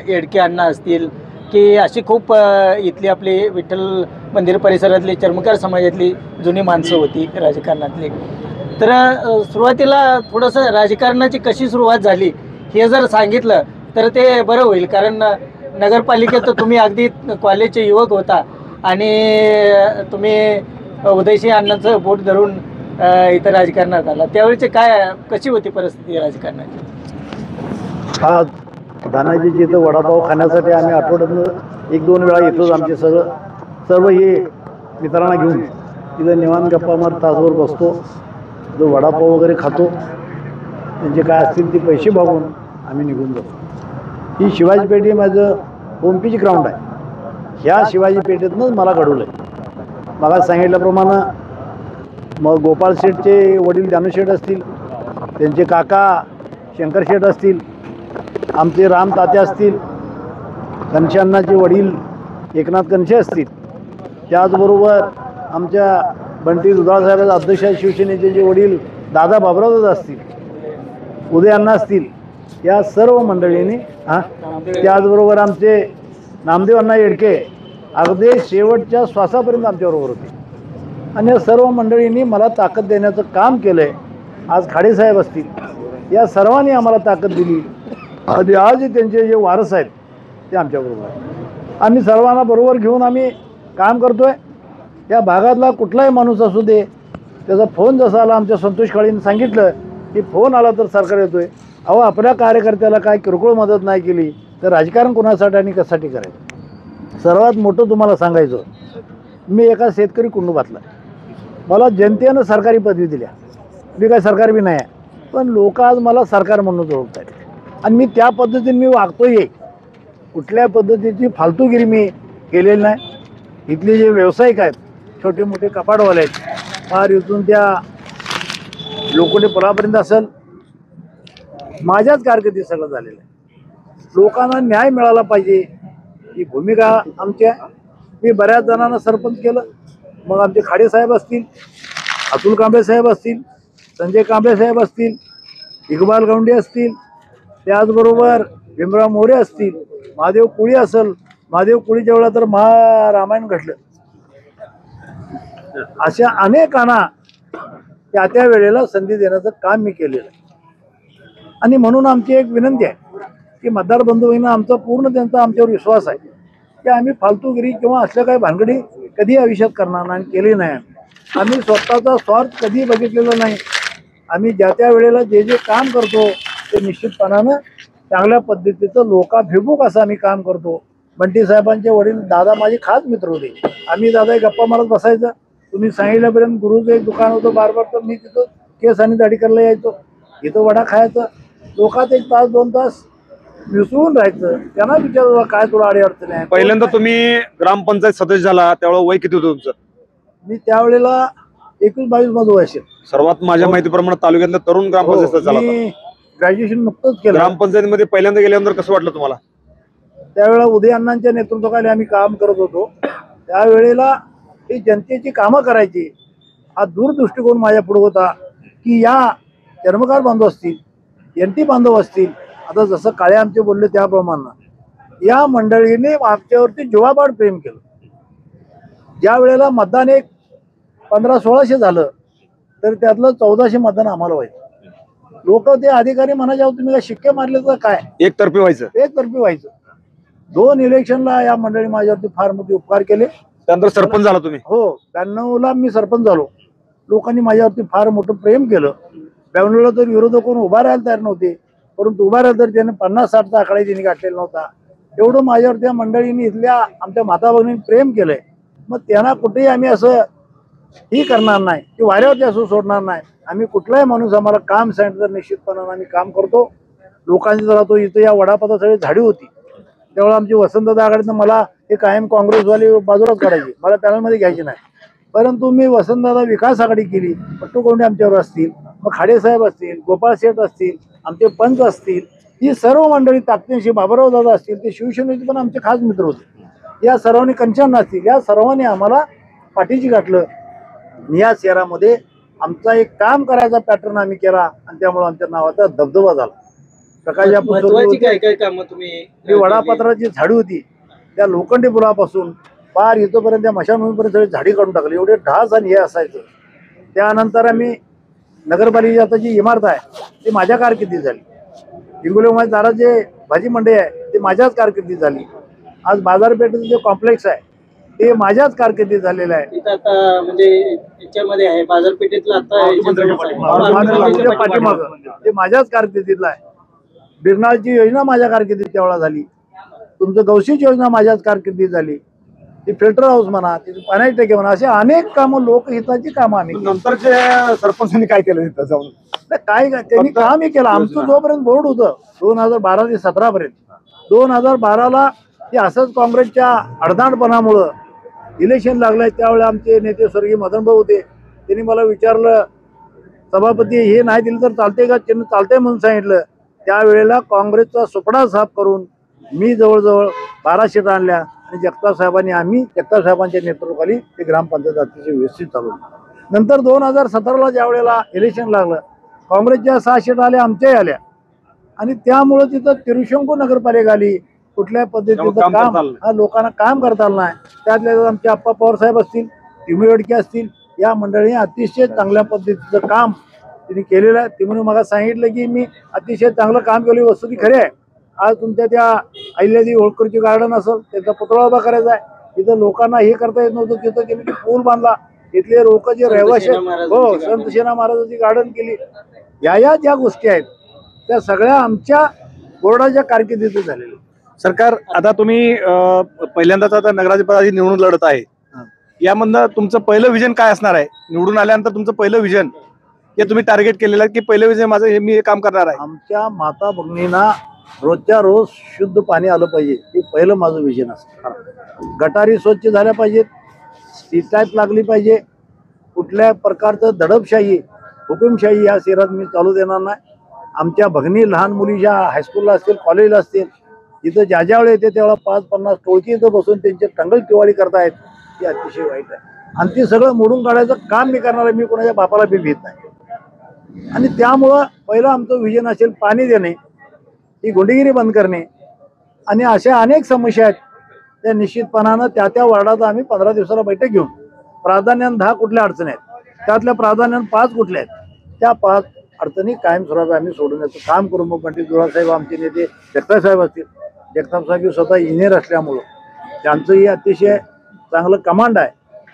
येडके अण्णा असतील, की अशी खूप इथली आपली विठ्ठल मंदिर परिसरातली चर्मकार समाजातली जुनी माणसं होती राजकारणातली. तर सुरुवातीला थोडंसं राजकारणाची कशी सुरुवात झाली हे जर सांगितलं तर ते बरं होईल, कारण नगरपालिकेत तुम्ही अगदी कॉलेजचे युवक होता आणि तुम्ही उदयसिंह अण्णांचं बोट धरून इथं राजकारणात आला. त्यावेळेची कशी होती परिस्थिती राजकारणाची? हा धनाजी जिथं वडापाव खाण्यासाठी आम्ही आठवड्यातून 1-2 वेळा येतोच. आमचे सर्व हे मित्रांना घेऊन तिथं निवांत गप्पा मारत तासभर बसतो, जो वडापाव वगैरे खातो, त्यांचे काय असतील ते पैसे बघून आम्ही निघून जातो. ही शिवाजी पेठ ही माझं ओमपीची ग्राउंड आहे. ह्या शिवाजी पेठेतूनच मला घडवलं आहे. मला सांगितल्याप्रमाणे मग गोपाळ शेठचे वडील जानू असतील, त्यांचे काका शंकर शेठ असतील, आमचे राम तात्या असतील, कनशांनाचे वडील एकनाथ कनशे असतील, त्याचबरोबर आमच्या बंटी दुधाळसाहेब अध्यक्ष शिवसेनेचे जे वडील दादा बाबराव असतील, उदय असतील, या सर्व मंडळींनी त्याचबरोबर आमचे नामदेव अण्णा येडके अगदी शेवटच्या श्वासापर्यंत आमच्याबरोबर होते आणि या सर्व मंडळींनी मला ताकद देण्याचं काम केलं आहे. आज खाडेसाहेब असतील, या सर्वांनी आम्हाला ताकद दिली आणि आज त्यांचे जे वारस आहेत ते आमच्याबरोबर आहेत. आम्ही सर्वांना बरोबर घेऊन आम्ही काम करतो आहे. या भागातला कुठलाही माणूस असू दे, त्याचा फोन जसा आला, आमच्या संतोष काळेंनी सांगितलं की फोन आला तर सरकार येतो आहे. अहो, आपल्या कार्यकर्त्याला काय किरकोळ मदत नाही केली तर राजकारण कोणासाठी आणि कशासाठी करायचं? सर्वात मोठं तुम्हाला सांगायचं, मी एका शेतकरी कुटुंबातला, मला जनतेनं सरकारी पदवी दिल्या, मी काय सरकार बी नाही आहे, पण लोक आज मला सरकार म्हणून ओळखत आहेत आणि मी त्या पद्धतीने मी वागतोय. कुठल्या पद्धतीची फालतूगिरी मी केलेली नाही. इथले जे व्यावसायिक आहेत छोटे मोठे कपाटवाले आहेत, फार इथून त्या लोखंडी पुलापर्यंत असेल, माझ्याच कारकिर्दीत सगळं झालेलं आहे. लोकांना न्याय मिळाला पाहिजे ही भूमिका आमची आहे. मी बऱ्याच जणांना सरपंच केलं, मग आमचे खाडे साहेब असतील, अतुल कांबळे साहेब असतील, संजय कांबळे साहेब असतील, इकबाल गौंडे असतील, त्याचबरोबर भीमराव मोरे असतील, महादेव कुळी असेल. महादेव कुळीच्या वेळा तर महारामायण घडलं. अशा अनेकांना त्या त्या वेळेला संधी देण्याचं काम मी केलेलं आहे. आणि म्हणून आमची एक विनंती आहे की मतदार बंधूंना आमचा पूर्ण त्यांचा आमच्यावर विश्वास आहे की आम्ही फालतूगिरी किंवा असल्या काही भानगडी कधी आयुष्यात करणार नाही, केली नाही. आम्ही स्वतःचा स्वार्थ कधी बघितलेला नाही. आम्ही ज्या त्या वेळेला जे जे काम करतो ते निश्चितपणानं चांगल्या पद्धतीचं लोकाभिमुख असं आम्ही काम करतो. बंटी साहेबांचे वडील दादा माझे खास मित्र होते. आम्ही दादा गप्पा मारत बसायचं. तुम्ही सांगितल्यापर्यंत गुरुचं एक दुकान होतं बार तर मी तिथं केस आणि दाढी करायला यायचो. इथं वडा खायचं. लोकात 1 तास 2 तास मिसळून राहायचं. त्यांना विचारलं काय तुला अडी अडचण आहे. पहिल्यांदा तुम्ही ग्रामपंचायत सदस्य झाला त्यावेळेला वय किती होतं तुमचं? मी त्यावेळेला 21-22 मध्ये वय असेल. सर्वात माझ्या माहितीप्रमाणे तालुक्यातला तरुण ग्रामपंचायत सदस्य झाला. मी ग्रॅज्युएशन नुकतंच केलं. ग्रामपंचायतीमध्ये पहिल्यांदा गेल्यानंतर कसं वाटलं तुम्हाला? त्यावेळेला उदय अण्णांच्या नेतृत्वाखाली आम्ही काम करत होतो. त्यावेळेला ही जनतेची कामं करायची हा दूरदृष्टिकोन माझ्या पुढे होता की या चर्मकार बांधव असतील, एनटी बांधव असतील, आता जसं काळे आमचे बोलले त्याप्रमाणे या मंडळीने आमच्यावरती जीवापाड प्रेम केलं. ज्या वेळेला मतदान एक 1500-1600 झालं तर त्यातलं 1400 मतदान आम्हाला व्हायचं. लोक ते अधिकारी म्हणायचे तुम्ही काय शिक्के मारले तर काय एकतर्फी व्हायचं. 2 इलेक्शनला या मंडळी माझ्यावरती फार मोठे उपकार केले. त्यानंतर सरपंच झाला तुम्ही? हो, 92ला मी सरपंच झालो. लोकांनी माझ्यावरती फार मोठं प्रेम केलं. 92ला तर विरोधक कोण उभा राहायला तयार नव्हते, परंतु उभा राहिला तर त्याने 50-60चा आकडा त्यांनी गाठलेला नव्हता. एवढं माझ्यावर त्या मंडळींनी इथल्या आमच्या माता भगिनींनी प्रेम केलंय. मग त्यांना कुठेही आम्ही असं ही करणार नाही की वाऱ्यावरती असं सोडणार नाही. आम्ही कुठलाही माणूस आम्हाला काम सांगितलं निश्चितपणाने आम्ही काम करतो. लोकांची जरा तो इथं या वडापाता सगळी झाडी होती त्यावेळेला आमची वसंतदादा आघाडीनं मला हे कायम काँग्रेसवाली बाजूलाच काढायची, मला पॅनलमध्ये घ्यायची नाही. परंतु मी वसंतदादा विकास आघाडी केली. पट्टू कोंडे आमच्यावर असतील, मग खाडेसाहेब असतील, गोपाळ शेठ असतील, आमचे पंच असतील, ही सर्व मंडळी ताकदीशी बाबुराव दादा असतील, ते शिवसेनेचे पण आमचे खास मित्र होते. या सर्वांनी कंचन असतील, या सर्वांनी आम्हाला पाठीशी गाठलं. या शहरामध्ये आमचा एक काम करायचा पॅटर्न आम्ही केला आणि त्यामुळे आमच्या नावाचा दबदबा झाला. प्रकाश वडापत्राची झाडी होती त्या लोखंडी पुलापासून पार इथपर्यंत त्या मशानभूमीपर्यंत सगळी झाडी काढून टाकली. एवढे ढास आणि हे असायचं. त्यानंतर आम्ही नगरपालिकेची आता जी इमारत आहे ती माझ्या कारकिर्दीत झाली. हिंगोली माझ्या दारात जे भाजी मंडई आहे ती माझ्याच कारकिर्दीत झाली. आज बाजारपेठेचं जे कॉम्प्लेक्स आहे ते माझ्याच कारकिर्दीत झालेलं आहे. म्हणजे याच्यामध्ये आहे बाजारपेठेतला पाठीमागं ते माझ्याच कारकिर्दीतला आहे. बिरनाळची योजना माझ्या कारकिर्दीत त्यावेळेला झाली. तुमचं गौशीची योजना माझ्याच कारकिर्दीत झाली. ती फिल्टर हाऊस म्हणा, ती पाण्याची टाकी म्हणा, अशी अनेक कामं लोकहिताची कामं आम्ही. नंतरचे सरपंचांनी काय केलं तिथं जाऊन? काय त्यांनी कामही केलं. आमचं जोपर्यंत बोर्ड होतं 2012 ते 17 पर्यंत, 2012ला ते असंच काँग्रेसच्या अडदाणपणामुळं इलेक्शन लागलंय. त्यावेळेला आमचे नेते स्वर्गीय मदनभाऊ होते. त्यांनी मला विचारलं सभापती हे नाही दिलं तर चालते का? त्यांनी चालतंय म्हणून सांगितलं. त्यावेळेला काँग्रेसचा सुपडा साफ करून मी जवळजवळ 12 सीट आणल्या आणि जगताप साहेबांनी आम्ही जगताप साहेबांच्या नेतृत्वाखाली ते ग्रामपंचायत अतिशय व्यवस्थित चालवली. नंतर 2017ला ज्या वेळेला इलेक्शन लागलं काँग्रेसच्या 6 सीट आल्या, आमच्याही आल्या आणि त्यामुळं तिथं तिरुशंकू नगरपालिका आली. कुठल्या पद्धतीचं काम लोकांना काम करता आलं नाही. त्यातल्या आमचे आप्पा पवार साहेब असतील, टिमी वेडके असतील, या मंडळीने अतिशय चांगल्या पद्धतीचं काम त्यांनी केलेलं आहे. ते म्हणून मला सांगितलं की मी अतिशय चांगलं काम केलं. वस्तुती खरी आहे. आज तुमच्या त्या अहिल्यादेवी होळकरची गार्डन असेल त्याचा पुतळा उभा करायचा आहे. तिथं लोकांना हे करता येत नव्हतं, तिथं त्यांनी पूल बांधला. इथले लोक जे रहिवाशी हो संत सेना महाराजांची गार्डन केली. या ज्या गोष्टी आहेत त्या सगळ्या आमच्या बोर्डाच्या कारकिर्दीत झालेल्या. सरकार आता तुम्ही पहिल्यांदाच आता नगराधिपती निवडून लढत आहे. यामधनं तुमचं पहिलं विजन काय असणार आहे? निवडून आल्यानंतर तुमचं पहिलं विजन हे तुम्ही टार्गेट केलेलं आहे की पहिलं विजन माझं हे मी काम करणार आहे? आमच्या माता भगिनींना रोजच्या रोज शुद्ध पाणी आलं पाहिजे हे पहिलं माझं विजन असतं. गटारी स्वच्छ झाल्या पाहिजेत, सी टाईप लागली पाहिजे. कुठल्या प्रकारचं दडपशाही हुकुमशाही या शहरात मी चालू देणार नाही. आमच्या भगिनी लहान मुली ज्या हायस्कूलला असतील कॉलेजला असतील इथं ज्या वेळेला येते त्यावेळेला 5-50 टोळकी इथं बसून त्यांचे टंगल टिवाळी करतायत ती अतिशय वाईट आहे. आणि ते सगळं मोडून काढायचं काम मी करणार आहे. मी कोणाच्या बापाला बी भीत नाही. आणि त्यामुळं पहिलं आमचं विजन असेल पाणी देणे, ही गुंडगिरी बंद करणे आणि अशा अनेक समस्या आहेत त्या निश्चितपणानं त्या वार्डात आम्ही 15 दिवसाला बैठक घेऊन प्राधान्यानं 10 कुठल्या अडचणी आहेत त्यातल्या प्राधान्यानं 5 कुठल्या आहेत त्या 5 अडचणी कायमस्वरूपी आम्ही सोडवण्याचं काम करू. मग पंडित दुरासाहेब आमचे नेते जगताप साहेब असतील. जगताप साहेब स्वतः इंजिनियर असल्यामुळं त्यांचंही अतिशय चांगलं कमांड आहे.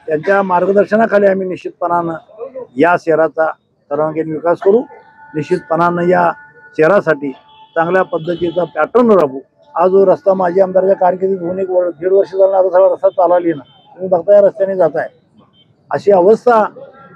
त्यांच्या मार्गदर्शनाखाली आम्ही निश्चितपणानं या शहराचा सर्वांगीण विकास करू. निश्चितपणानं या शहरासाठी चांगल्या पद्धतीचा पॅटर्न राबवू. आज जो रस्ता माझी आमदारच्या कारकिर्दीत होऊन 1.5 वर्ष झाला आता सगळा रस्ता चालवली ना तुम्ही बघता या रस्त्याने जात आहे. अशी अवस्था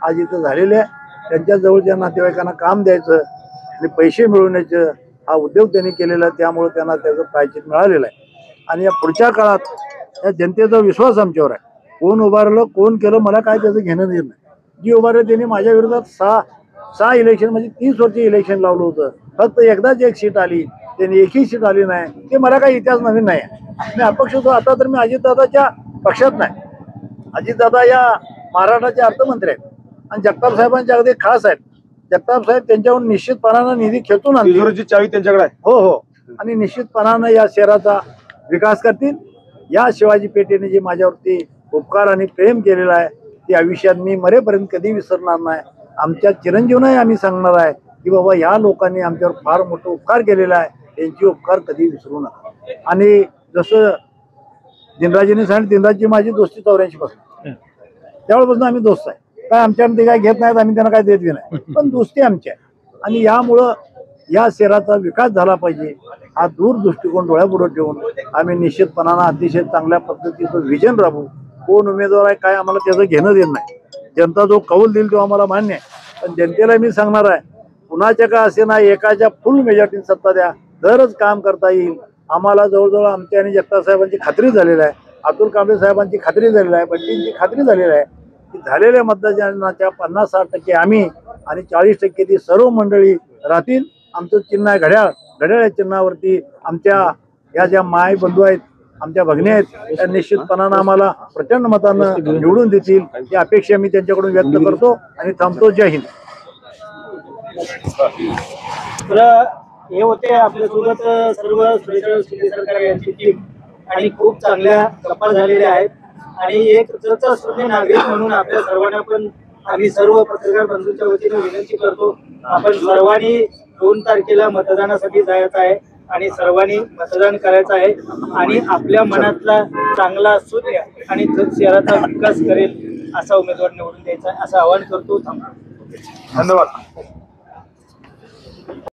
आज इथं झालेली आहे. त्यांच्याजवळच्या नातेवाईकांना काम द्यायचं आणि पैसे मिळवण्याचं हा उद्योग त्यांनी केलेला आहे. त्यामुळे त्यांना त्याचं प्रायश्चित मिळालेलं आहे. आणि या पुढच्या काळात या जनतेचा विश्वास आमच्यावर आहे. कोण उभारलं कोण केलं मला काय त्याचं घेणं देत नाही. जी उभारलं त्यांनी माझ्या विरोधात 6 इलेक्शन म्हणजे 30 वर्ष इलेक्शन लावलं होतं. फक्त एकदाच एक सीट आली त्यांनी एकही सीट आली नाही. ते मला काही इतिहास नवीन नाही आहे. मी अपक्ष होतो. आता तर मी अजितदादाच्या पक्षात नाही. अजितदादा या महाराष्ट्राचे अर्थमंत्री आहेत आणि जगताप साहेबांच्या अगदी खास आहेत. जगताप साहेब त्यांच्याकडून निश्चितपणानं निधी खेचून आणतील. चावी त्यांच्याकडे आहे. हो आणि निश्चितपणानं या शहराचा विकास करतील. या शिवाजी पेठेने जे माझ्यावरती उपकार आणि प्रेम केलेलं आहे ते आयुष्यात मी मरेपर्यंत कधी विसरणार नाही. आमच्या चिरंजीवनाही आम्ही सांगणार आहे की बाबा या लोकांनी आमच्यावर फार मोठा उपकार केलेला आहे. त्यांचे उपकार कधी विसरू नका. आणि जसं दिनराजेंनी सांगितलं दिनराजची माझी दोस्ती 84 पासून त्यावेळेपासून आम्ही दोस्त आहे. काय आमच्याकडे ते काय घेत नाहीत आम्ही त्यांना काय देत बी नाही पण दोस्ती आमची आहे. आणि यामुळं या शहराचा विकास झाला पाहिजे हा दूर दृष्टिकोन डोळ्यापुढे ठेवून आम्ही निश्चितपणानं अतिशय चांगल्या पद्धतीचं विजन राबवू. कोण उमेदवार आहे काय आम्हाला त्याचं घेणं देणं नाही. जनता जो कौल देईल तो आम्हाला मान्य आहे. पण जनतेला मी सांगणार आहे कुणाच्या का असे ना एकाच्या फुल मेजॉरिटीने सत्ता द्या तरच काम करता येईल. आम्हाला जवळजवळ आमच्या आणि जगताप साहेबांची खात्री झालेली आहे. अतुल कांबळे साहेबांची खात्री झालेली आहे. बंटींची खात्री झालेली आहे की झालेल्या मतदानाच्या 50-60% आम्ही आणि 40% ती सर्व मंडळी राहतील. आमचं चिन्ह आहे घड्याळ. घड्याळ चिन्हावरती आमच्या या ज्या माय बंधू आहेत आमच्या भगिनी आहेत त्या निश्चितपणानं आम्हाला प्रचंड मतानं निवडून देतील ही अपेक्षा मी त्यांच्याकडून व्यक्त करतो आणि थांबतो. जय हिंद. हे होते आपल्यासोबत सर्व सरकार यांची टीम आणि खूप चांगल्या गप्पा झालेल्या आहेत. आणि एक चर्चास्पद नागरिक म्हणून आपल्या सर्वांना पण आम्ही सर्व पत्रकार बंधूंच्या वतीने विनंती करतो आपण सर्वांनी 2 तारखेला मतदानासाठी जायचं आहे आणि सर्वांनी मतदान करायचं आहे आणि आपल्या मनातला चांगला सूर्य आणि शहराचा विकास करेल असा उमेदवार निवडून द्यायचा आहे असं आवाहन करतो. धन्यवाद.